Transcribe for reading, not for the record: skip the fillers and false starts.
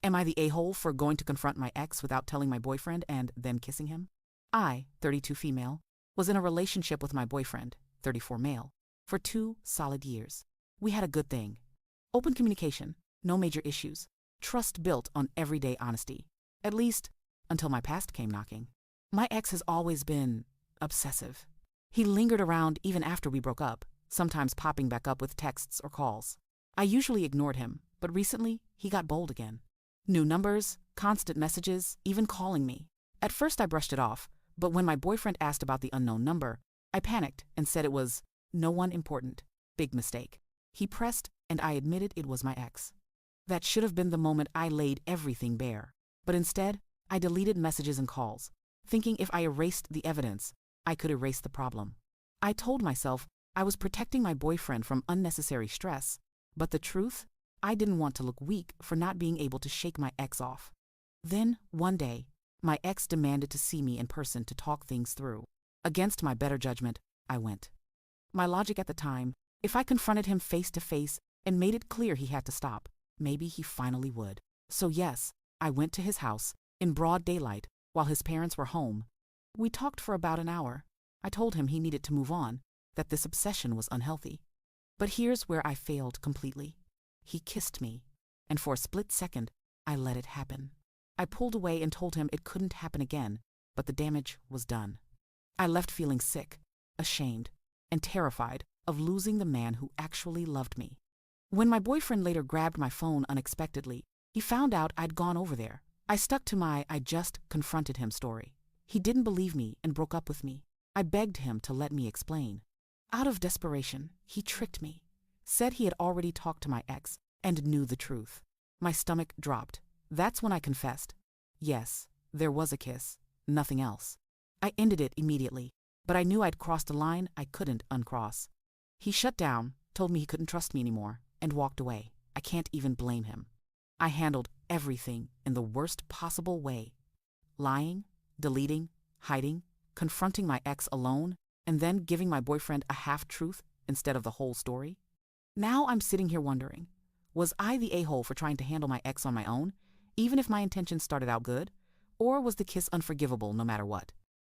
Am I the a-hole for going to confront my ex without telling my boyfriend and then kissing him? I, 32 female, was in a relationship with my boyfriend, 34 male, for 2 solid years. We had a good thing. Open communication, no major issues, trust built on everyday honesty. At least, until my past came knocking. My ex has always been obsessive. He lingered around even after we broke up, sometimes popping back up with texts or calls. I usually ignored him, but recently he got bold again. New numbers, constant messages, even calling me. At first I brushed it off, but when my boyfriend asked about the unknown number, I panicked and said it was no one important. Big mistake. He pressed, and I admitted it was my ex. That should have been the moment I laid everything bare. But instead, I deleted messages and calls, thinking if I erased the evidence, I could erase the problem. I told myself I was protecting my boyfriend from unnecessary stress, but the truth, I didn't want to look weak for not being able to shake my ex off. Then, one day, my ex demanded to see me in person to talk things through. Against my better judgment, I went. My logic at the time, if I confronted him face to face and made it clear he had to stop, maybe he finally would. So yes, I went to his house, in broad daylight, while his parents were home. We talked for about an hour. I told him he needed to move on, that this obsession was unhealthy. But here's where I failed completely. He kissed me, and for a split second, I let it happen. I pulled away and told him it couldn't happen again, but the damage was done. I left feeling sick, ashamed, and terrified of losing the man who actually loved me. When my boyfriend later grabbed my phone unexpectedly, he found out I'd gone over there. I stuck to my "I just confronted him" story. He didn't believe me and broke up with me. I begged him to let me explain. Out of desperation, he tricked me, said he had already talked to my ex and knew the truth. My stomach dropped. That's when I confessed. Yes, there was a kiss, nothing else. I ended it immediately, but I knew I'd crossed a line I couldn't uncross. He shut down, told me he couldn't trust me anymore, and walked away. I can't even blame him. I handled everything in the worst possible way. Lying, deleting, hiding, confronting my ex alone, and then giving my boyfriend a half-truth instead of the whole story. Now I'm sitting here wondering, was I the a-hole for trying to handle my ex on my own, even if my intentions started out good? Or was the kiss unforgivable no matter what?